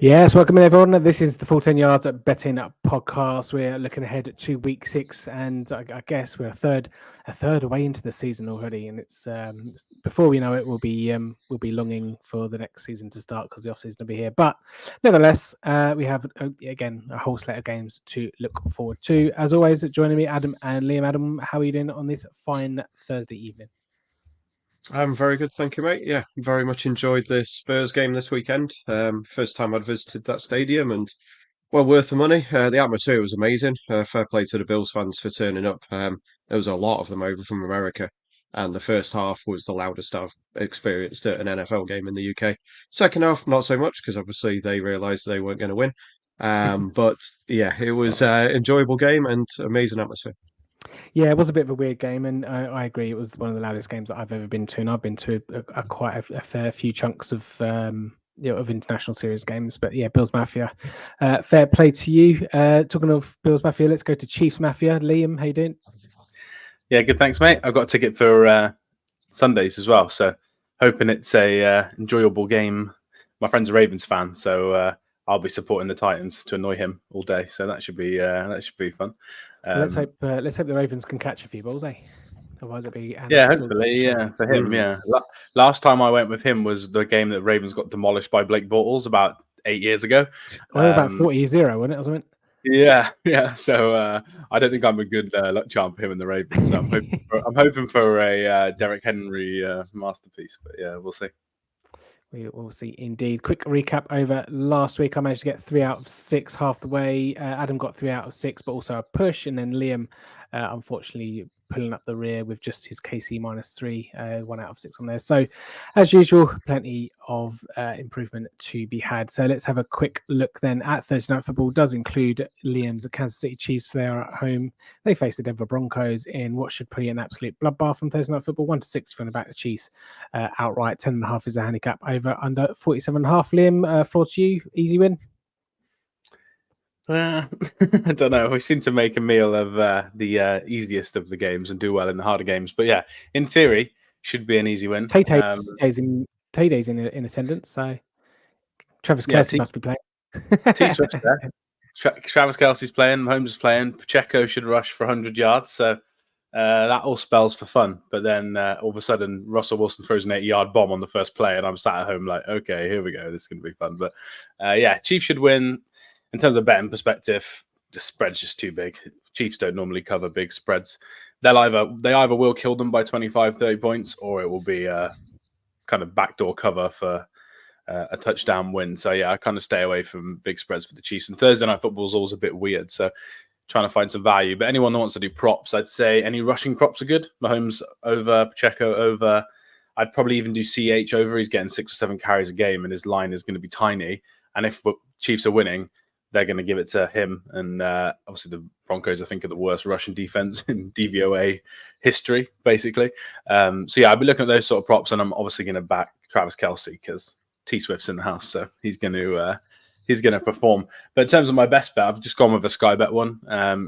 Yes, welcome in everyone. This is the Full 10 Yards at Betting podcast. We're looking ahead to week 6, and I guess we're a third away into the season already. And it's before we know it, we'll be longing for the next season to start because the off season will be here. But nevertheless, we have again a whole slate of games to look forward to. As always, joining me, Adam and Liam. Adam, how are you doing on this fine Thursday evening? I'm very good, thank you, mate. Yeah, very much enjoyed the Spurs game this weekend. First time I'd visited that stadium, and well worth the money. The atmosphere was amazing. Fair play to the Bills fans for turning up. There was a lot of them over from America, and the first half was the loudest I've experienced at an NFL game in the UK. Second half, not so much because obviously they realised they weren't going to win. But yeah, it was an enjoyable game and amazing atmosphere. Yeah, it was a bit of a weird game, and I agree. It was one of the loudest games that I've ever been to, and I've been to quite a fair few chunks of of international series games. But yeah, Bills Mafia, fair play to you. Talking of Bills Mafia, let's go to Chiefs Mafia. Liam, how you doing? Yeah, good. Thanks, mate. I've got a ticket for Sundays as well, so hoping it's a enjoyable game. My friend's a Ravens fan, so I'll be supporting the Titans to annoy him all day. So that should be fun. Let's hope the Ravens can catch a few balls, eh? Otherwise, it'd be hopefully, yeah, for him, yeah. Last time I went with him was the game that Ravens got demolished by Blake Bortles about 8 years ago. Well, about 40-0, wasn't it, or something? Yeah. So I don't think I'm a good luck charm for him and the Ravens. So I'm hoping for a Derrick Henry masterpiece. But yeah, we'll see. We will see indeed. Quick recap over last week. I managed to get 3 out of 6 half the way. Adam got 3 out of 6, but also a push. And then Liam, unfortunately, pulling up the rear with just his KC -3, 1 out of 6 on there. So, as usual, plenty of improvement to be had. So let's have a quick look then at Thursday Night Football. Does include Liam's Kansas City Chiefs. They are at home. They face the Denver Broncos in what should be an absolute bloodbath on Thursday Night Football. 1-6 for the back the Chiefs outright. 10.5 is a handicap over under 47.5. Liam, floor to you. Easy win. I don't know. We seem to make a meal of the easiest of the games and do well in the harder games. But yeah, in theory, should be an easy win. Tay-Tay's in attendance, so Travis Kelce must be playing. T-Swift's there. Travis Kelce's playing. Mahomes is playing. Pacheco should rush for 100 yards. So that all spells for fun. But then all of a sudden, Russell Wilson throws an 80-yard bomb on the first play, and I'm sat at home like, okay, here we go. This is going to be fun. But yeah, Chiefs should win. In terms of betting perspective, the spread's just too big. Chiefs don't normally cover big spreads. They either will kill them by 25, 30 points, or it will be a kind of backdoor cover for a touchdown win. So yeah, I kind of stay away from big spreads for the Chiefs. And Thursday Night Football is always a bit weird, so trying to find some value. But anyone that wants to do props, I'd say any rushing props are good. Mahomes over, Pacheco over. I'd probably even do CH over. He's getting 6 or 7 carries a game, and his line is going to be tiny. And if Chiefs are winning, they're going to give it to him. And obviously the Broncos, I think, are the worst rushing defense in DVOA history, basically. So yeah, I'll be looking at those sort of props, and I'm obviously going to back Travis Kelce because T-Swift's in the house, so he's going to perform. But in terms of my best bet, I've just gone with a Sky Bet one.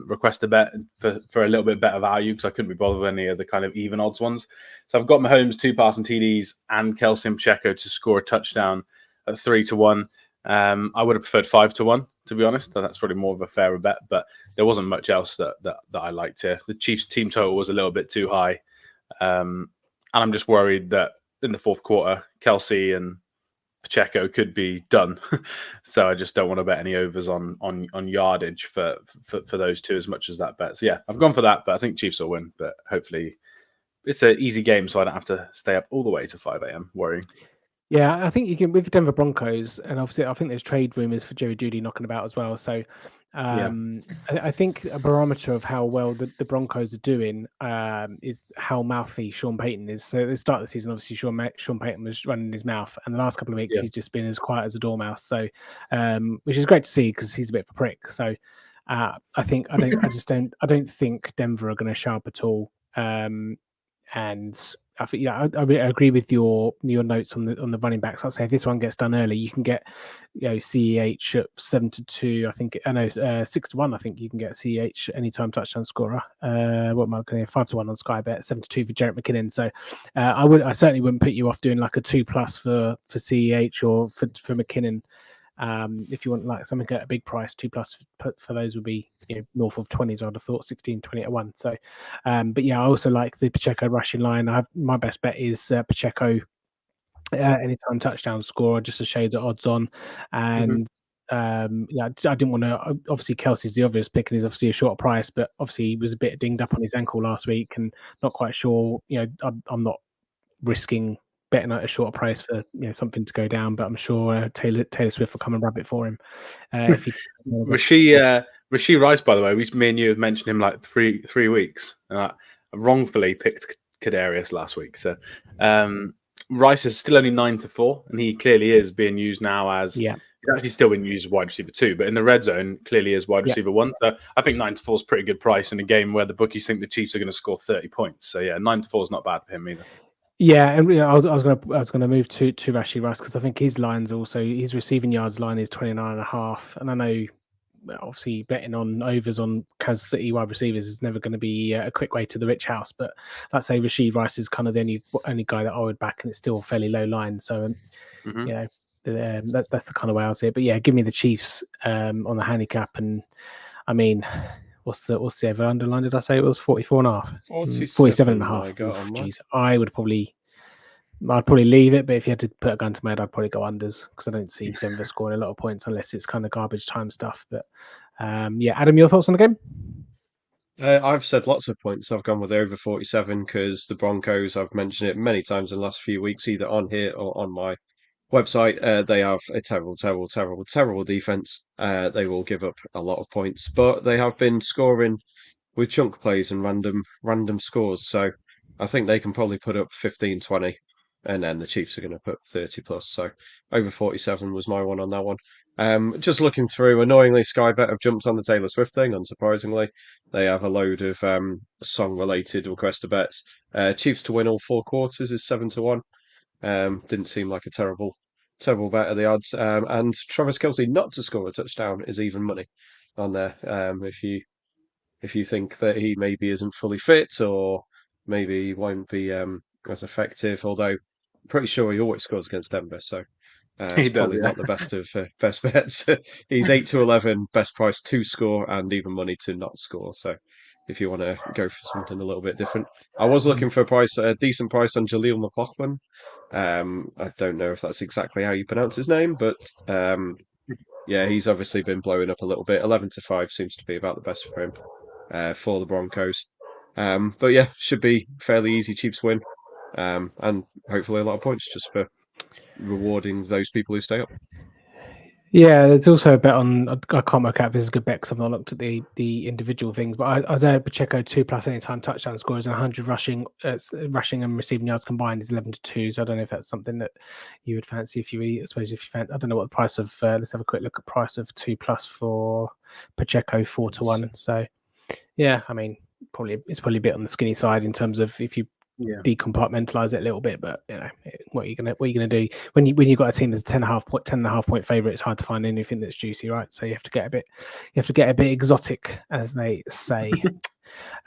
Request a bet for a little bit better value because I couldn't be bothered with any of the kind of even odds ones. So I've got Mahomes 2 passing TDs and Kelce and Pacheco to score a touchdown at 3-1. I would have preferred 5-1, to be honest. That's probably more of a fairer bet, but there wasn't much else that I liked here. The Chiefs team total was a little bit too high. And I'm just worried that in the fourth quarter, Kelce and Pacheco could be done. So I just don't want to bet any overs on yardage for those two as much as that bet. So yeah, I've gone for that, but I think Chiefs will win. But hopefully it's an easy game, so I don't have to stay up all the way to 5 a.m. worrying. Yeah, I think you can with Denver Broncos, and obviously I think there's trade rumors for Jerry Jeudy knocking about as well. So I think a barometer of how well the Broncos are doing is how mouthy Sean Payton is. So at the start of the season, obviously Sean Payton was running his mouth, and the last couple of weeks he's just been as quiet as a dormouse. So which is great to see because he's a bit of a prick. So I don't think Denver are going to show up at all. And I think I agree with your notes on the running backs. I'd say if this one gets done early, you can get CEH at 7-2. I think 6-1. I think you can get CEH anytime touchdown scorer. What am I going to 5-1 on Sky Bet, 7-2 for Jerick McKinnon. So I certainly wouldn't put you off doing like a 2+ for CEH or for McKinnon. If you want like something at a big price, 2+ for those would be north of 20s. I'd have thought 16, 20 to 1. So, but yeah, I also like the Pacheco rushing line. My best bet is Pacheco anytime touchdown scorer, just to show the odds on. And yeah, I didn't want to. Obviously, Kelsey's the obvious pick, and he's obviously a short price, but obviously he was a bit dinged up on his ankle last week, and not quite sure. I'm not risking betting at a shorter price for something to go down, but I'm sure Taylor Swift will come and rub it for him. If he Rashee Rice, by the way, me and you have mentioned him like three weeks, and I wrongfully picked Kadarius last week. So Rice is still only 9-4, and he clearly is being used now as he's actually still being used as wide receiver 2, but in the red zone clearly is wide receiver 1. So I think 9-4 is a pretty good price in a game where the bookies think the Chiefs are going to score 30 points. So yeah, 9-4 is not bad for him either. Yeah, and I was gonna move to Rashee Rice because I think his line's also his receiving yards line is 29.5, and I know obviously betting on overs on Kansas City wide receivers is never going to be a quick way to the rich house, but let's say Rashee Rice is kind of the only guy that I would back, and it's still a fairly low line. So that's the kind of way I'll see it. But yeah, give me the Chiefs on the handicap, and I mean, what's the over underline? Did I say it was 44.5? 47.5. Jeez, I'd probably leave it, but if you had to put a gun to my head, I'd probably go unders because I don't see Denver scoring a lot of points unless it's kind of garbage time stuff. But yeah, Adam, your thoughts on the game? I've said lots of points. I've gone with over 47 because the Broncos, I've mentioned it many times in the last few weeks, either on here or on my website. They have a terrible defense. They will give up a lot of points, but they have been scoring with chunk plays and random scores. So I think they can probably put up 15, 20, and then the Chiefs are going to put 30 plus. So over 47 was my one on that one. Just looking through, annoyingly, Sky Bet have jumped on the Taylor Swift thing, unsurprisingly. They have a load of song-related requester bets. Chiefs to win all 4 quarters is 7-1. Didn't seem like a terrible bet at the odds. And Travis Kelce not to score a touchdown is even money on there. If you think that he maybe isn't fully fit or maybe he won't be as effective, although I'm pretty sure he always scores against Denver, so it's probably not the best of best bets. He's 8-11, best price to score and even money to not score. So if you want to go for something a little bit different, I was looking for a decent price on Jaleel McLaughlin. I don't know if that's exactly how you pronounce his name, but yeah, he's obviously been blowing up a little bit. 11-5 seems to be about the best for him for the Broncos. But yeah, should be fairly easy Chiefs win, and hopefully a lot of points just for rewarding those people who stay up. Yeah, there's also a bet on. I can't work out if this is a good bet because I've not looked at the individual things. But Isaiah Pacheco 2+ anytime touchdown scores and 100 rushing and receiving yards combined is 11-2. So I don't know if that's something that you would fancy if you fancy. I don't know what the price of. Let's have a quick look at price of 2+ for Pacheco 4-1. So yeah, I mean, it's probably a bit on the skinny side in terms of if you decompartmentalize it a little bit, but what are you gonna do when you've got a team that's 10.5 point favorite? It's hard to find anything that's juicy, right? So you have to get a bit exotic, as they say.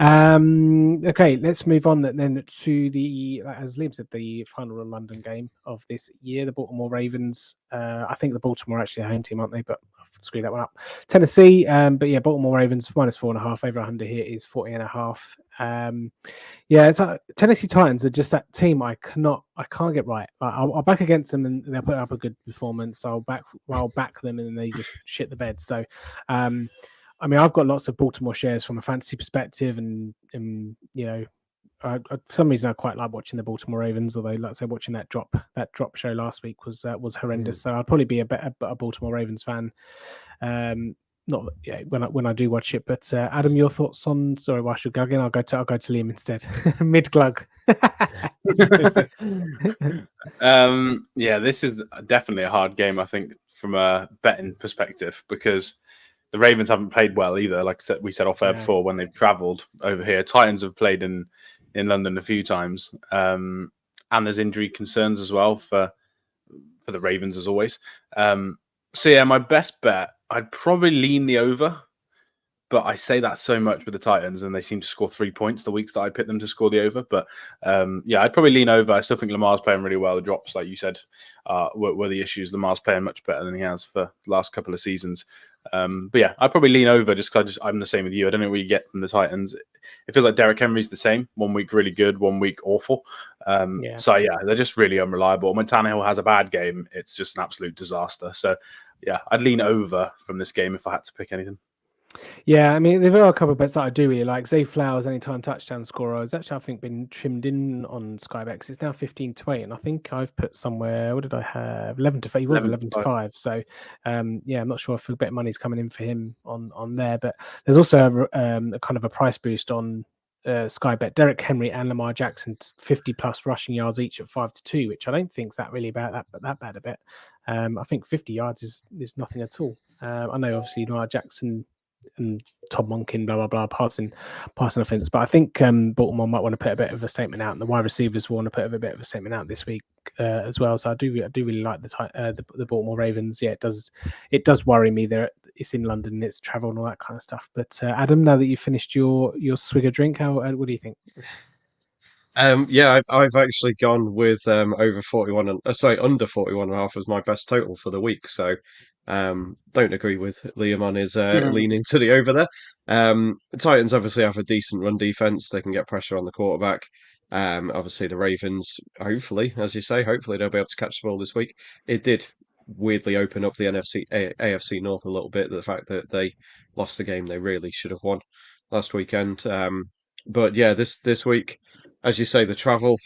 Okay, let's move on then to the, as Liam said, the final London game of this year, the Baltimore Ravens. I think the Baltimore are actually a home team, aren't they? But I've screwed that one up. Tennessee, but yeah, Baltimore Ravens -4.5. Over 100 here is 40.5. Yeah, it's Tennessee Titans are just that team I can't get right. I'll back against them and they'll put up a good performance. I'll back them and then they just shit the bed. So, I mean, I've got lots of Baltimore shares from a fantasy perspective, and for some reason I quite like watching the Baltimore Ravens. Although, like I said, watching that drop show last week was horrendous. So I'd probably be a Baltimore Ravens fan. When I do watch it, but Adam, your thoughts on? Sorry, I should go again. I'll go to Liam instead. Mid glug. Yeah, this is definitely a hard game, I think, from a betting perspective, because the Ravens haven't played well either. Like we said off air before, when they've travelled over here. Titans have played in London a few times, and there's injury concerns as well for the Ravens, as always. So yeah, my best bet, I'd probably lean the over, But I say that so much with the Titans, and they seem to score 3 points the weeks that I pick them to score the over. But yeah, I'd probably lean over. I still think Lamar's playing really well. The drops, like you said, were the issues. Lamar's playing much better than he has for the last couple of seasons. But yeah, I'd probably lean over just because I'm the same with you. I don't know what you get from the Titans. It feels like Derrick Henry's the same. 1 week really good, 1 week awful. So yeah, they're just really unreliable. When Tannehill has a bad game, it's just an absolute disaster. So yeah, I'd lean over from this game if I had to pick anything. Yeah, I mean, there are a couple of bets that I do really like. Zay Flowers, anytime touchdown scorer, has actually, I think, been trimmed in on Skybex. It's now 15-8, and I think I've put somewhere, what did I have? 11-5. He was 11-5. So, yeah, I'm not sure if a bit of money's coming in for him on there. But there's also a kind of a price boost on Skybet. Derrick Henry and Lamar Jackson 50+ rushing yards each at 5-2, which I don't think is that really that bad a bet. I think 50 yards is nothing at all. I know, obviously, Lamar Jackson and Todd Monken, blah blah blah, passing offense. But I think Baltimore might want to put a bit of a statement out, and the wide receivers want to put a bit of a statement out this week as well. So I do really like the Baltimore Ravens. Yeah, it does worry me that it's in London and it's travel and all that kind of stuff. But Adam, now that you've finished your swig of drink, what do you think? Yeah, I've actually gone with over 41 and under 41.5 as my best total for the week. So don't agree with Liam on his leaning to the over there. The Titans obviously have a decent run defense. They can get pressure on the quarterback. Obviously the Ravens, hopefully, as you say, hopefully they'll be able to catch the ball this week. It did weirdly open up the AFC North a little bit. The fact that they lost a game they really should have won last weekend. But yeah, this week, as you say, the travel,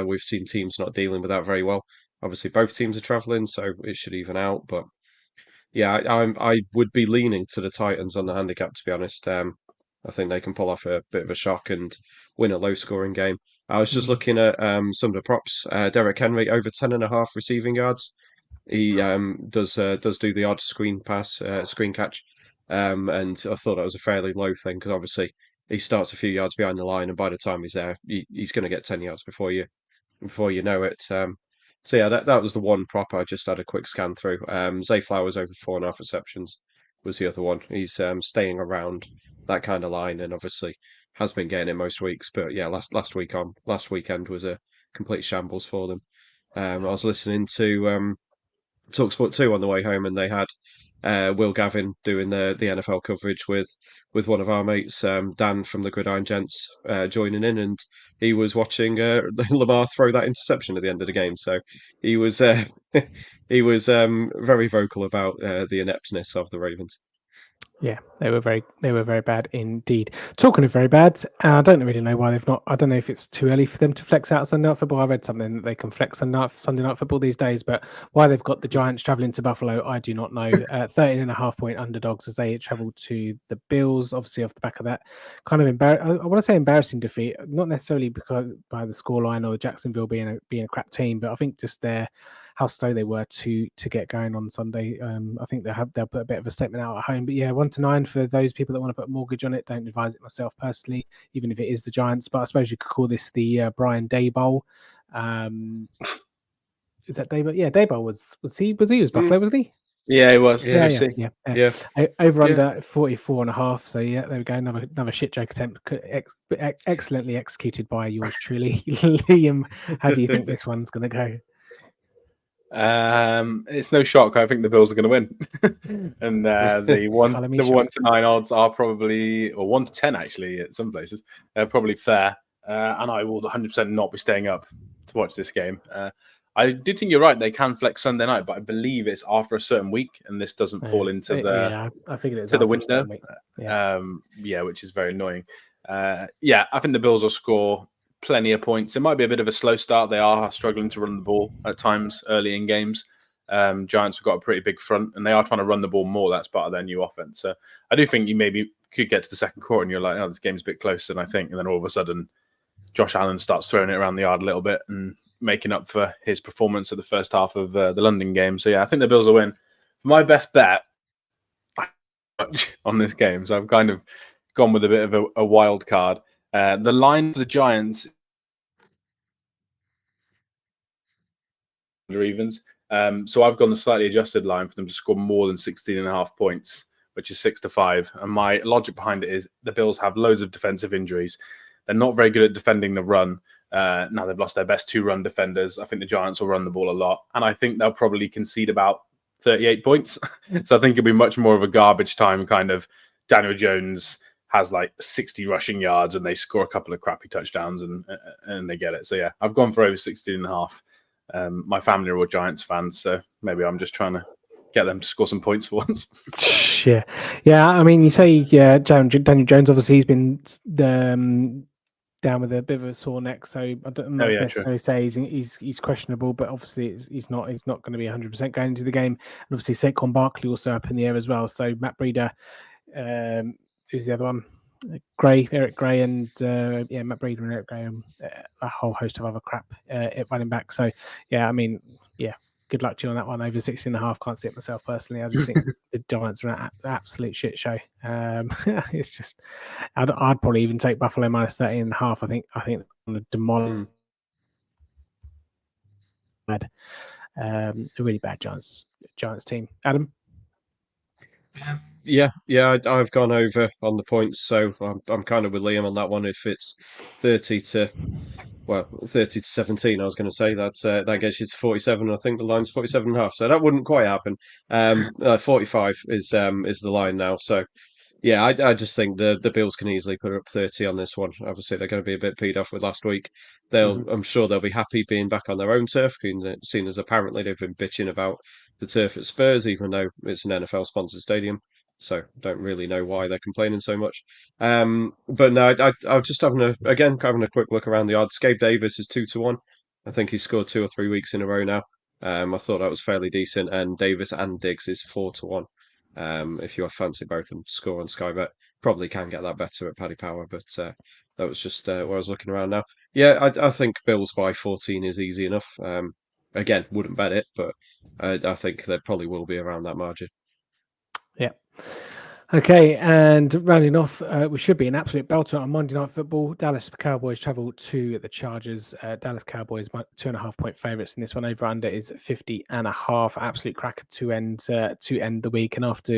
we've seen teams not dealing with that very well. Obviously, both teams are traveling, so it should even out. But yeah, I would be leaning to the Titans on the handicap, to be honest. I think they can pull off a bit of a shock and win a low-scoring game. I was just looking at some of the props. Derrick Henry over 10.5 receiving yards. He does do the odd screen pass, screen catch, and I thought that was a fairly low thing because obviously he starts a few yards behind the line, and by the time he's there, he's going to get 10 yards before you know it. So yeah, that was the one prop I just had a quick scan through. Zay Flowers over 4.5 receptions was the other one. He's staying around that kind of line, and obviously has been getting it most weeks. But yeah, last weekend was a complete shambles for them. I was listening to Talksport 2 on the way home, and they had Will Gavin doing the NFL coverage with one of our mates, Dan from the Gridiron Gents, joining in, and he was watching Lamar throw that interception at the end of the game. So he was he was very vocal about the ineptness of the Ravens. Yeah, they were very bad indeed. Talking of very bad, I don't really know why they've not. I don't know if it's too early for them to flex out Sunday Night Football. I read something that they can flex Sunday Night Football these days, but why they've got the Giants travelling to Buffalo, I do not know. 13.5-point underdogs as they travel to the Bills, obviously off the back of that kind of I want to say embarrassing defeat, not necessarily because by the scoreline or Jacksonville being a crap team, but I think just how slow they were to get going on Sunday. I think they'll put a bit of a statement out at home. But yeah, 1-9 for those people that want to put a mortgage on it. Don't advise it myself personally, even if it is the Giants. But I suppose you could call this the Brian Day Bowl. Is that Day Bowl? Yeah, Day Bowl was Buffalo, wasn't he? Yeah, it was. Yeah. Over Yeah. under 44.5. So yeah, there we go. Another shit joke attempt. Excellently executed by yours truly, Liam. How do you think this one's going to go? It's no shock. I think the Bills are going to win, and the 1-9 odds are probably, or 1-10 actually at some places. They're probably fair, and I will 100% not be staying up to watch this game. I did think you're right. They can flex Sunday night, but I believe it's after a certain week, and this doesn't fall into I figured it to the window. Which is very annoying. I think the Bills will score plenty of points. It might be a bit of a slow start. They are struggling to run the ball at times early in games. Giants have got a pretty big front, and they are trying to run the ball more. That's part of their new offense. So I do think you maybe could get to the second quarter and you're like, oh, this game's a bit closer than I think. And then all of a sudden, Josh Allen starts throwing it around the yard a little bit and making up for his performance at the first half of the London game. So yeah, I think the Bills will win. For my best bet on this game, so I've kind of gone with a bit of a wild card. The line for the Giants under evens. So I've gone the slightly adjusted line for them to score more than 16.5 points, which is 6-5. And my logic behind it is the Bills have loads of defensive injuries. They're not very good at defending the run. Now they've lost their best 2 run defenders. I think the Giants will run the ball a lot. And I think they'll probably concede about 38 points. So I think it'll be much more of a garbage time kind of Daniel Jones has like 60 rushing yards and they score a couple of crappy touchdowns and they get it. So yeah, I've gone for over 16.5. My family are all Giants fans, so maybe I'm just trying to get them to score some points for once. Yeah. I mean, you say Daniel Jones. Obviously, he's been down with a bit of a sore neck, so I'm not necessarily say he's questionable, but obviously he's not going to be 100% going into the game. And obviously Saquon Barkley also up in the air as well. So Matt Breida, who's the other one? Eric Gray, and Matt Breida and Eric Gray, a whole host of other crap at running back. So yeah, I mean, good luck to you on that one. Over 16.5, can't see it myself personally. I just think the Giants are an absolute shit show. It's just, I'd probably even take Buffalo minus 13.5. I think on a demolish a really bad Giants team. Adam? Yeah, I've gone over on the points, so I'm kind of with Liam on that one. If it's 30 to 17, I was going to say that gets you to 47. I think the line's 47.5, so that wouldn't quite happen. 45 is the line now. So yeah, I just think the Bills can easily put up 30 on this one. Obviously, they're going to be a bit peed off with last week. I'm sure they'll be happy being back on their own turf, seeing as apparently they've been bitching about the turf at Spurs, even though it's an NFL-sponsored stadium. So don't really know why they're complaining so much. But no, I'm just having a quick look around the odds. Gabe Davis is 2-1. I think he's scored 2 or 3 weeks in a row now. I thought that was fairly decent, and Davis and Diggs is 4-1. If you fancy both and score on Sky Bet, probably can get that better at Paddy Power, but that was just where I was looking around now. Yeah, I think Bills by 14 is easy enough. Again, wouldn't bet it, but I think there probably will be around that margin. Yeah. Okay, and rounding off, we should be an absolute belter on Monday Night Football. Dallas Cowboys travel to the Chargers. Dallas Cowboys 2.5 point favourites in this one. Over under is 50.5. Absolute cracker to end the week. And after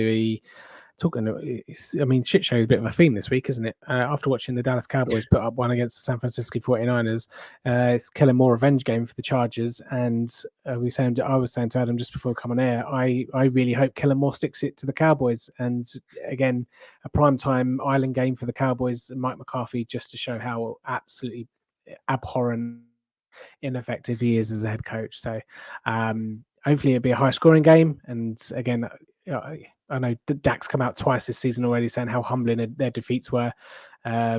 shit show a bit of a theme this week, isn't it? After watching the Dallas Cowboys put up one against the San Francisco 49ers, it's Kellen Moore revenge game for the Chargers. And I was saying to Adam just before we come on air, I really hope Kellen Moore sticks it to the Cowboys. And again, a primetime island game for the Cowboys and Mike McCarthy, just to show how absolutely abhorrent, ineffective he is as a head coach. So hopefully it'll be a high scoring game. And again, I know Dak's come out twice this season already saying how humbling their defeats were. I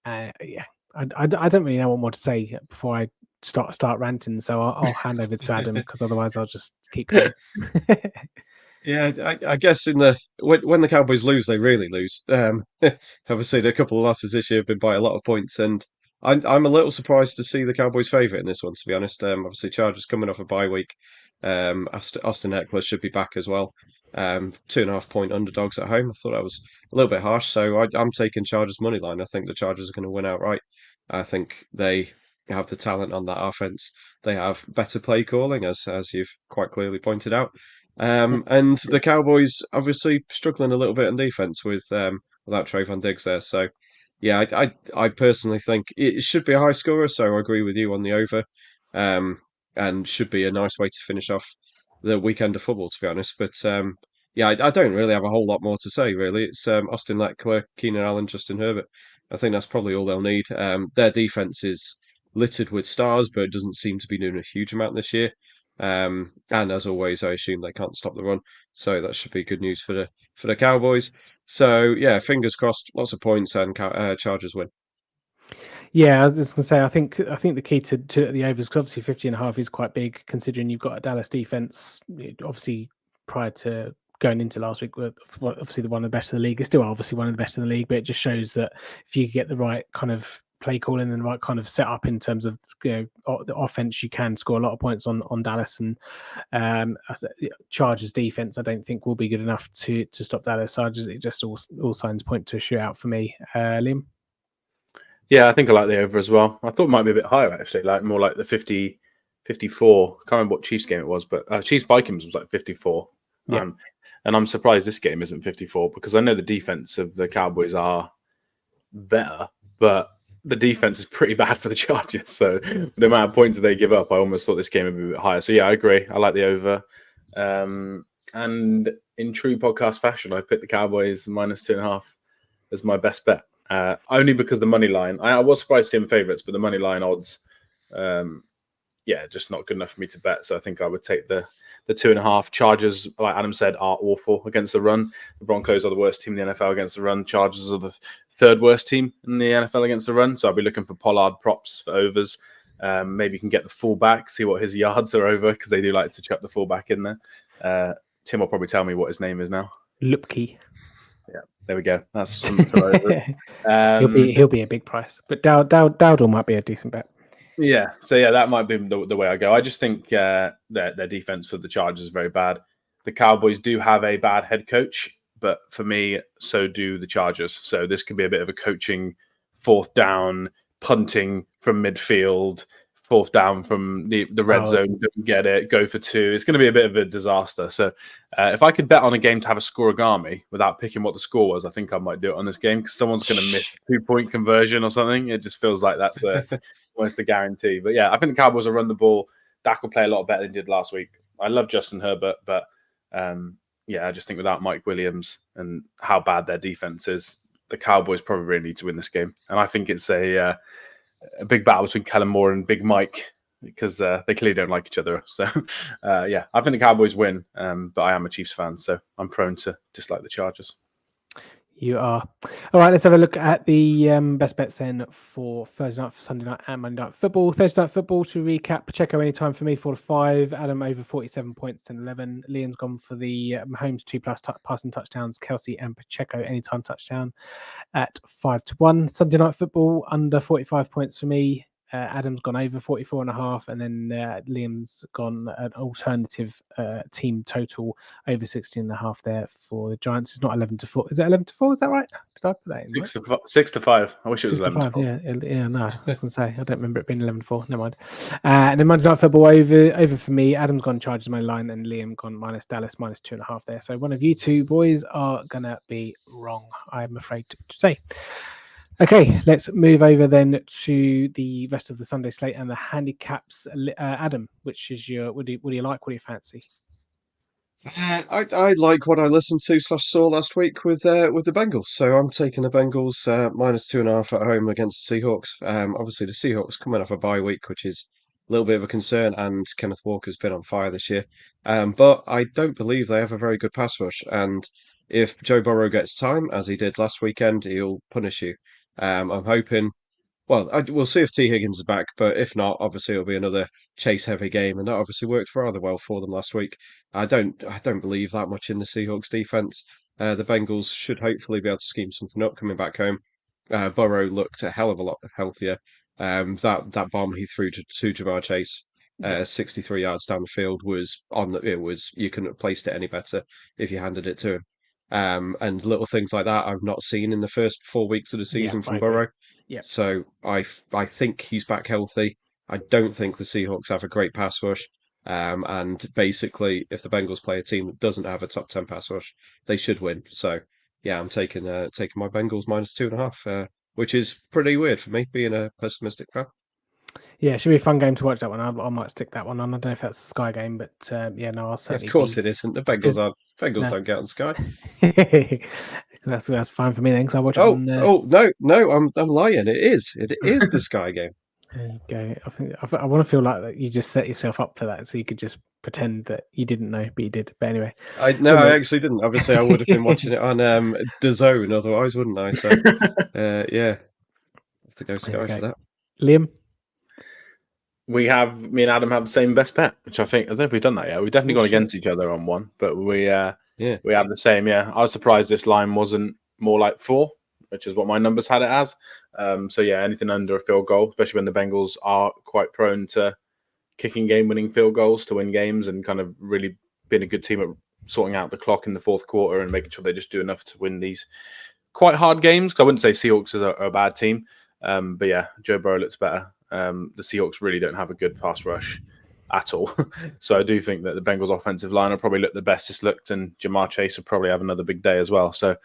don't really know what more to say before I start ranting. So I'll hand over to Adam, because otherwise I'll just keep going. Yeah, I guess when the Cowboys lose, they really lose. Obviously, a couple of losses this year have been by a lot of points, and I'm a little surprised to see the Cowboys' favourite in this one, to be honest. Obviously, Chargers coming off a bye week. Austin Eckler should be back as well. 2.5 point underdogs at home. I thought that was a little bit harsh, so I'm taking Chargers money line. I think the Chargers are going to win outright. I think they have the talent on that offense. They have better play calling, as you've quite clearly pointed out. And the Cowboys obviously struggling a little bit on defense without Trayvon Diggs there. So yeah, I personally think it should be a high scorer. So I agree with you on the over, and should be a nice way to finish off the weekend of football, to be honest. But yeah, I don't really have a whole lot more to say, really. It's Austin Eckler, Keenan Allen, Justin Herbert. I think that's probably all they'll need. Their defense is littered with stars, but it doesn't seem to be doing a huge amount this year. And as always, I assume they can't stop the run, so that should be good news for the Cowboys. So yeah, fingers crossed, lots of points, and Chargers win. Yeah, I was going to say, I think the key to the overs, because obviously 50.5 is quite big, considering you've got a Dallas defense. Obviously, prior to going into last week, obviously one of the best in the league. It's still obviously one of the best in the league, but it just shows that if you get the right kind of play calling and the right kind of setup in terms of the offense, you can score a lot of points on Dallas. And Chargers defense, I don't think will be good enough to stop Dallas. So all signs point to a shootout for me. Liam? Yeah, I think I like the over as well. I thought it might be a bit higher, actually, like more like the 50, 54. I can't remember what Chiefs game it was, but Chiefs Vikings was like 54. Yeah. And I'm surprised this game isn't 54 because I know the defense of the Cowboys are better, but the defense is pretty bad for the Chargers. So the amount of points that they give up, I almost thought this game would be a bit higher. So yeah, I agree. I like the over. And in true podcast fashion, I picked the Cowboys -2.5 as my best bet. Only because the money line, I was surprised to see them favourites, but the money line odds, just not good enough for me to bet. So I think I would take the 2.5. Chargers, like Adam said, are awful against the run. The Broncos are the worst team in the NFL against the run. Chargers are the third worst team in the NFL against the run. So I'll be looking for Pollard props for overs. Maybe you can get the fullback, see what his yards are over, because they do like to chuck the fullback in there. Tim will probably tell me what his name is now. Lupke. Yeah, there we go. That's some over. He'll be a big price, but Dowdle might be a decent bet. Yeah, so yeah, that might be the way I go. I just think their defense for the Chargers is very bad. The Cowboys do have a bad head coach, but for me, so do the Chargers. So this could be a bit of a coaching fourth down, punting from midfield, fourth down from the red zone, don't get it, go for two. It's going to be a bit of a disaster. So if I could bet on a game to have a scoregami without picking what the score was, I think I might do it on this game because someone's going to miss a 2-point conversion or something. It just feels like that's almost a guarantee. But yeah, I think the Cowboys will run the ball. Dak will play a lot better than he did last week. I love Justin Herbert, but I just think without Mike Williams and how bad their defense is, the Cowboys probably really need to win this game. And I think it's a big battle between Kellen Moore and Big Mike because they clearly don't like each other. So, I think the Cowboys win, but I am a Chiefs fan, so I'm prone to dislike the Chargers. You are. All right, let's have a look at the best bets then for Thursday night, for Sunday night, and Monday night football. Thursday night football, to recap, Pacheco anytime for me, 4-5. Adam over 47 points, 10-11. Liam's gone for the Mahomes 2+ passing touchdowns. Kelsey and Pacheco anytime touchdown at 5-1. Sunday night football, under 45 points for me. Adam's gone over 44.5, and then Liam's gone an alternative team total over 16.5 there for the Giants. It's not 11-4. Is it 11-4? Is that right? Did I put that in? 6-5. I wish it was 11-4. Yeah, no. I was going to say, I don't remember it being 11-4. Never mind. And then Monday Night Football over for me. Adam's gone Chargers money line, and Liam gone minus Dallas, -2.5 there. So one of you two boys are going to be wrong, I'm afraid to say. Okay, let's move over then to the rest of the Sunday slate and the handicaps. Adam, which is what do you like? What do you fancy? I like what I listened to / saw last week with the Bengals. So I'm taking the Bengals -2.5 at home against the Seahawks. Obviously the Seahawks coming off a bye week, which is a little bit of a concern, and Kenneth Walker's been on fire this year. But I don't believe they have a very good pass rush, and if Joe Burrow gets time, as he did last weekend, he'll punish you. I'm hoping. Well, we'll see if T. Higgins is back, but if not, obviously it'll be another chase-heavy game, and that obviously worked rather well for them last week. I don't believe that much in the Seahawks defense. The Bengals should hopefully be able to scheme something up coming back home. Burrow looked a hell of a lot healthier. That bomb he threw to Jamar Chase, 63 yards down the field, was you couldn't have placed it any better if you handed it to him. And little things like that I've not seen in the first 4 weeks of the season from Burrow. Yep. So I think he's back healthy. I don't think the Seahawks have a great pass rush. And basically, if the Bengals play a team that doesn't have a top 10 pass rush, they should win. So yeah, I'm taking my Bengals -2.5, which is pretty weird for me, being a pessimistic fan. Yeah, it should be a fun game to watch that one. I might stick that one on. I don't know if that's the Sky game, but I'll certainly. Of course, it isn't. The Bengals don't get on Sky. That's fine for me then, because I watch it. No, I'm lying. It is the Sky game. There you go. I want to feel like that you just set yourself up for that, so you could just pretend that you didn't know, but you did. But anyway, I actually didn't. Obviously, I would have been watching it on DAZN otherwise, wouldn't I? So yeah, have to go Sky for that. Liam. Me and Adam have the same best bet, which I don't know if we've done that yet. We've definitely gone against each other on one, but we have the same. Yeah, I was surprised this line wasn't more like 4, which is what my numbers had it as. So yeah, anything under a field goal, especially when the Bengals are quite prone to kicking game-winning field goals to win games, and kind of really being a good team at sorting out the clock in the fourth quarter and making sure they just do enough to win these quite hard games. Because I wouldn't say Seahawks are a bad team, but yeah, Joe Burrow looks better. The Seahawks really don't have a good pass rush. at all. So I do think that the Bengals offensive line will probably look the best it's looked, and Jamar Chase will probably have another big day as well. So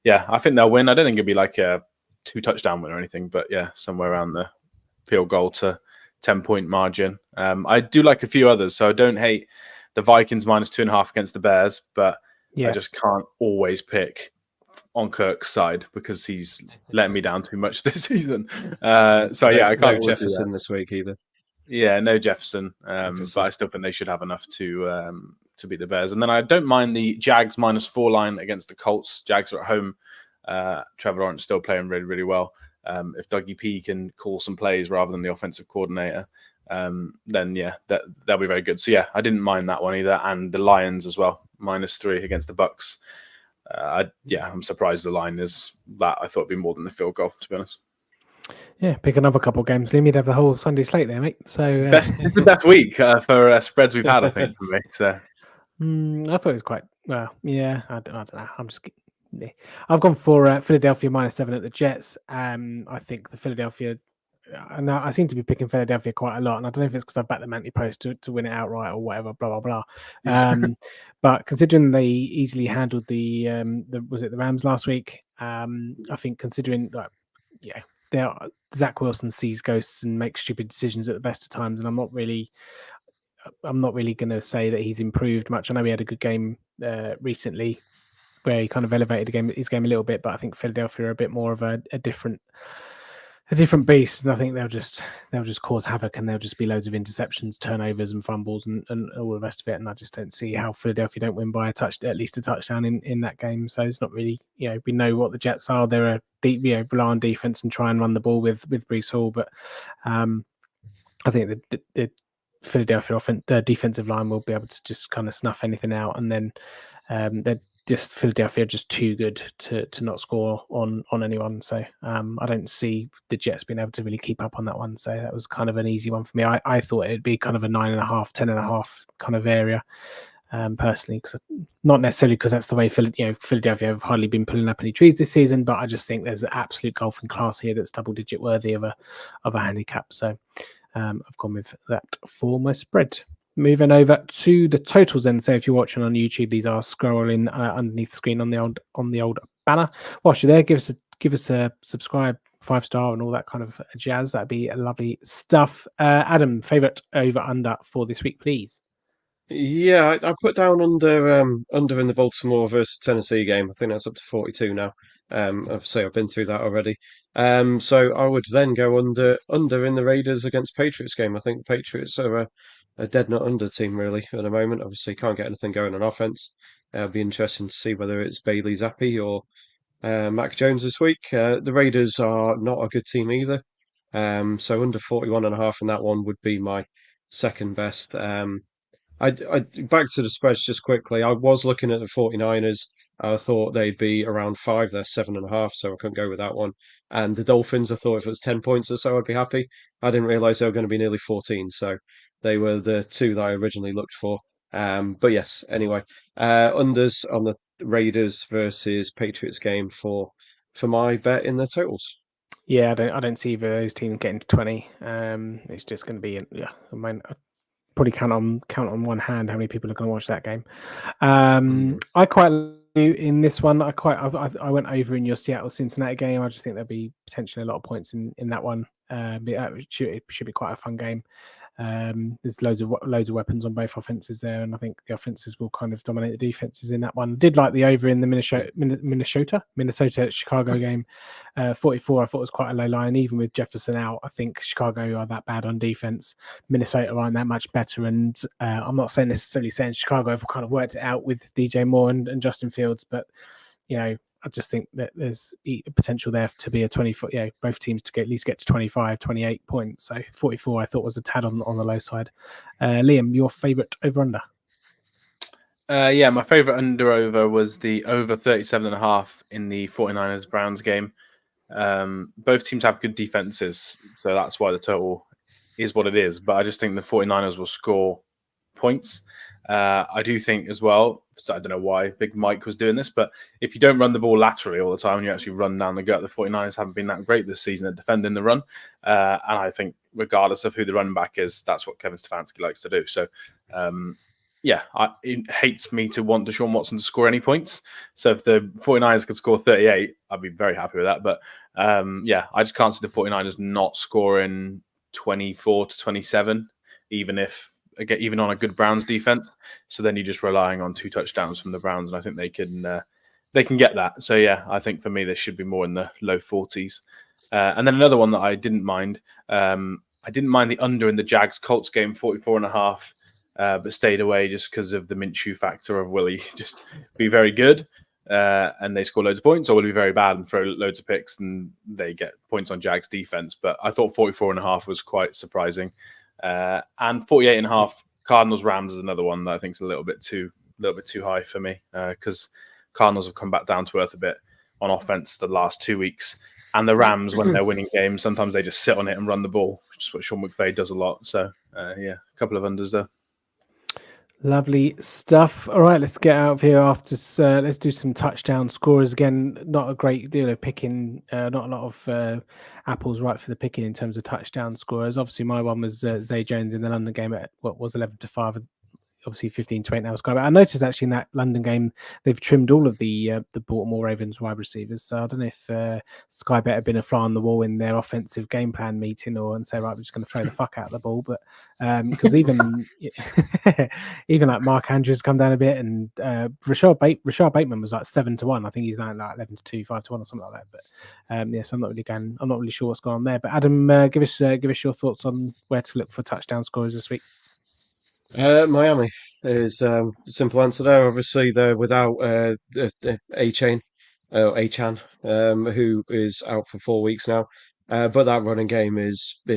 yeah, I think they'll win. I don't think it'll be like a 2-touchdown win or anything, but yeah, somewhere around the field goal to 10-point margin. I do like a few others, so I don't hate the Vikings -2.5 against the Bears, but I just can't always pick on Kirk's side because he's letting me down too much this season. So yeah, I can't. No Jefferson this week either. Yeah, no Jefferson, but I still think they should have enough to beat the Bears. And then I don't mind the Jags -4 line against the Colts. Jags are at home. Trevor Lawrence still playing really, really well. If Dougie P can call some plays rather than the offensive coordinator, then yeah, that'll be very good. So yeah, I didn't mind that one either. And the Lions as well, -3 against the Bucks. I'm surprised the line is that. I thought it'd be more than the field goal, to be honest. Yeah, pick another couple of games. Liam, you'd have the whole Sunday slate there, mate. So it's the best week for spreads we've had, I think, for me. So I thought it was quite well. Yeah, I don't know. I'm just. Yeah. I've gone for Philadelphia -7 at the Jets. I think the Philadelphia. I seem to be picking Philadelphia quite a lot, and I don't know if it's because I've backed the Manty Post to win it outright or whatever. Blah blah blah. But considering they easily handled the Rams last week, I think considering Zach Wilson sees ghosts and makes stupid decisions at the best of times, and I'm not really going to say that he's improved much. I know he had a good game recently where he kind of elevated his game a little bit, but I think Philadelphia are a bit more of a different beast, and I think they'll just cause havoc, and there'll just be loads of interceptions, turnovers, and fumbles, and all the rest of it. And I just don't see how Philadelphia don't win by at least a touchdown in that game. So it's not really, we know what the Jets are. They're a deep, rely on defense and try and run the ball with Breece Hall, but I think the Philadelphia defensive line will be able to just kind of snuff anything out, and then Philadelphia are just too good to not score on anyone. So I don't see the Jets being able to really keep up on that one. So that was kind of an easy one for me. I thought it'd be kind of a 9.5, 10.5 kind of area, personally, because not necessarily because that's the way Philadelphia have hardly been pulling up any trees this season, but I just think there's an absolute golfing class here that's double-digit worthy of a handicap. So I've gone with that for my spread. Moving over to the totals then. So if you're watching on YouTube, these are scrolling underneath the screen on the old banner. Whilst you're there, give us a subscribe, 5-star, and all that kind of jazz. That'd be lovely stuff. Adam, favorite over under for this week, please. Yeah, I put down under in the Baltimore versus Tennessee game. I think that's up to 42 now. I've been through that already. So I would then go under in the Raiders against Patriots game. I think Patriots are a dead nut under team really at the moment. Obviously, can't get anything going on offense. It'll be interesting to see whether it's Bailey Zappi or Mac Jones this week. The Raiders are not a good team either. So under 41.5 in that one would be my second best. I back to the spreads just quickly. I was looking at the 49ers. I thought they'd be around 5. They're 7.5, so I couldn't go with that one. And the Dolphins, I thought if it was 10 points or so, I'd be happy. I didn't realise they were going to be nearly 14, so they were the two that I originally looked for. But yes, anyway, unders on the Raiders versus Patriots game for my bet in the totals. Yeah, I don't see either of those teams getting to 20. It's just going to be probably count on one hand how many people are going to watch that game. I quite in this one. I went over in your Seattle Cincinnati game. I just think there'll be potentially a lot of points in that one. It should be quite a fun game. There's loads of weapons on both offenses there, and I think the offenses will kind of dominate the defenses in that one. Did like the over in the Minnesota Chicago game, 44. I thought was quite a low line, even with Jefferson out. I think Chicago are that bad on defense. Minnesota aren't that much better, and I'm not necessarily saying Chicago have kind of worked it out with DJ Moore and Justin Fields, but I just think that there's potential there to be a 24, both teams to at least get to 25, 28 points. So 44, I thought was a tad on the low side. Liam, your favourite over-under? My favourite under-over was the over 37.5 in the 49ers-Browns game. Both teams have good defenses, so that's why the total is what it is. But I just think the 49ers will score points. I do think as well, so I don't know why Big Mike was doing this, but if you don't run the ball laterally all the time and you actually run down the gut, the 49ers haven't been that great this season at defending the run. And I think regardless of who the running back is. That's what Kevin Stefanski likes to do. So, it hates me to want Deshaun Watson to score any points. So if the 49ers could score 38, I'd be very happy with that. But I just can't see the 49ers not scoring 24 to 27, even on a good Browns defense. So then you're just relying on 2 touchdowns from the Browns, and I think they can get that. So yeah, I think for me this should be more in the low 40s. And then another one that I didn't mind. I didn't mind the under in the Jags Colts game, 44.5. But stayed away just because of the Minshew factor of will he just be very good and they score loads of points, or will he be very bad and throw loads of picks and they get points on Jags defense. But I thought 44.5 was quite surprising. And 48.5 Cardinals Rams is another one that I think is a little bit too high for me because Cardinals have come back down to earth a bit on offense the last 2 weeks. And the Rams, when they're winning games, sometimes they just sit on it and run the ball, which is what Sean McVay does a lot. So, a couple of unders there. Lovely stuff. All right, let's get out of here after. Let's do some touchdown scorers again. Not a great deal of picking. Not a lot of apples right for the picking in terms of touchdown scorers. Obviously, my one was Zay Jones in the London game at what was 11-5. Obviously 15-8 now Sky. But I noticed actually in that London game they've trimmed all of the Baltimore Ravens wide receivers. So I don't know if Sky Bet had been a fly on the wall in their offensive game plan meeting, and say, right, we're just going to throw the fuck out of the ball. But because even like Mark Andrews come down a bit, and Rashad Bateman was like 7-1. I think he's now like 11-2, 5-1 or something like that. But so I'm not really sure what's going on there. But Adam, give us your thoughts on where to look for touchdown scorers this week. Miami is simple answer there. Obviously, they're without Achan, who is out for 4 weeks now. But that running game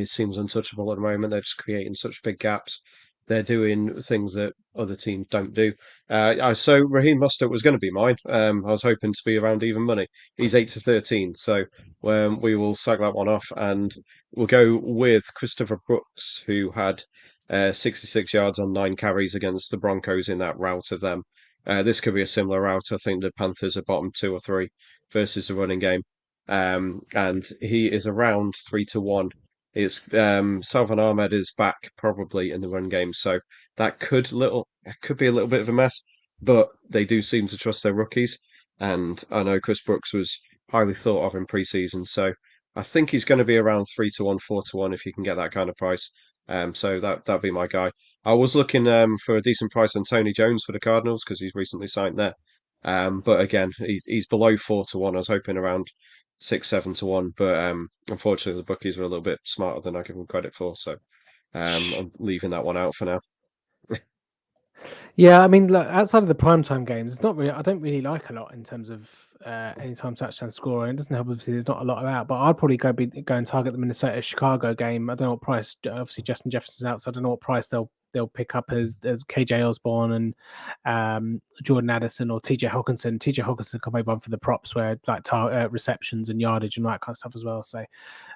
seems untouchable at the moment. They're just creating such big gaps. They're doing things that other teams don't do. So Raheem Mostert was going to be mine. I was hoping to be around even money. He's 8-13, so we will sag that one off, and we'll go with Christopher Brooks, who had 66 yards on 9 carries against the Broncos in that route of them. This could be a similar route. I think the Panthers are bottom 2 or 3 versus the running game. And he is around 3-1. Salvan Ahmed is back probably in the run game, so that could be a little bit of a mess. But they do seem to trust their rookies, and I know Chris Brooks was highly thought of in preseason, so I think he's going to be around 3-1, 4-1 if you can get that kind of price. So that'd be my guy. I was looking for a decent price on Tony Jones for the Cardinals because he's recently signed there. But again, he's below 4-1. I was hoping around 6-7-1, but unfortunately the bookies were a little bit smarter than I give them credit for. So I'm leaving that one out for now. Yeah, I mean, outside of the primetime games, it's not really. I don't really like a lot in terms of anytime touchdown scorer. It doesn't help. Obviously, there's not a lot about. But I'd probably go and target the Minnesota Chicago game. I don't know what price. Obviously, Justin Jefferson's out, so I don't know what price they'll pick up as KJ Osborne and Jordan Addison or TJ Hawkinson. TJ Hawkinson can maybe run for the props where like receptions and yardage and that kind of stuff as well. So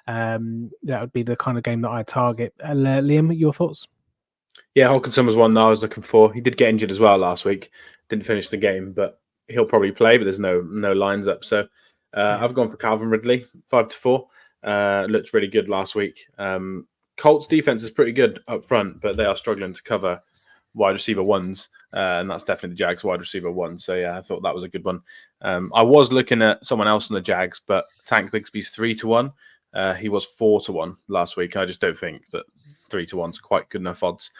that would be the kind of game that I target. Liam, your thoughts? Yeah, Hawkinson was one that I was looking for. He did get injured as well last week. Didn't finish the game, but he'll probably play. But there's no lines up. So I've gone for Calvin Ridley, 5-4. Looked really good last week. Colts defense is pretty good up front, but they are struggling to cover wide receiver ones, and that's definitely the Jags wide receiver one. So yeah, I thought that was a good one. I was looking at someone else in the Jags, but Tank Bigsby's 3-1. He was 4-1 last week. I just don't think that 3-1 is quite good enough odds.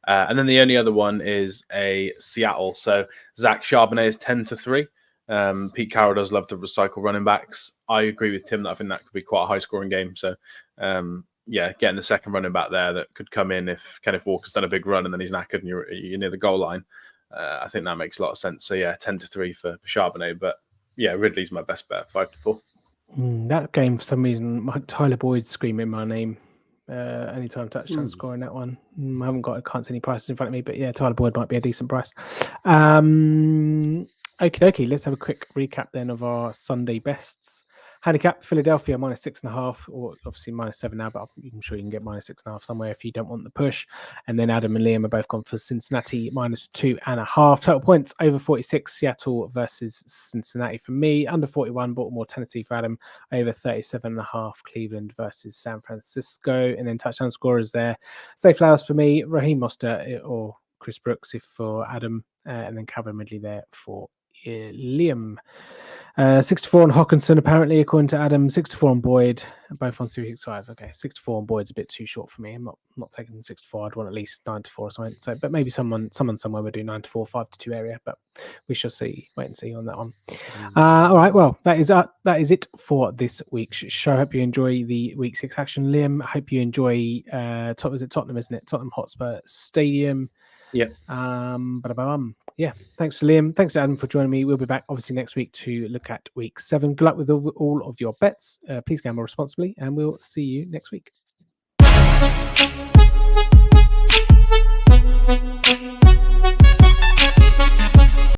And then the only other one is a Seattle. So Zach Charbonnet is 10-3. Pete Carroll does love to recycle running backs. I agree with Tim that I think that could be quite a high-scoring game. So, getting the second running back there that could come in if Kenneth Walker's done a big run and then he's knackered and you're near the goal line. I think that makes a lot of sense. So, 10-3 for Charbonnet. But, Ridley's my best bet, 5-4. That game, for some reason, Tyler Boyd's screaming my name. Anytime touchdown scoring that one. I can't see any prices in front of me, but Tyler Boyd might be a decent price. Okie dokie, let's have a quick recap then of our Sunday bests. Handicap Philadelphia -6.5, or obviously -7 now, but I'm sure you can get -6.5 somewhere if you don't want the push. And then Adam and Liam are both gone for Cincinnati -2.5. Total points over 46. Seattle versus Cincinnati for me. Under 41. Baltimore, Tennessee for Adam. Over 37.5. Cleveland versus San Francisco. And then touchdown scorers there. Safe Flowers for me. Raheem Mostert or Chris Brooks if for Adam. And then Calvin Ridley there for Liam. 64 on Hawkinson, apparently, according to Adam. 64 on Boyd, both on 365. Okay, 64 on Boyd's a bit too short for me. I'm not taking 64. I'd want at least 94 or something. So, but maybe someone somewhere would do 94, 5-2 area. But we shall see. Wait and see on that one. All right. Well, that is it for this week's show. Hope you enjoy the week 6 action, Liam. Hope you enjoy. Is it Tottenham? Isn't it Tottenham Hotspur Stadium? Yeah. Yeah. Thanks to Liam. Thanks to Adam for joining me. We'll be back obviously next week to look at week 7. Good luck with all of your bets. Please gamble responsibly, and we'll see you next week.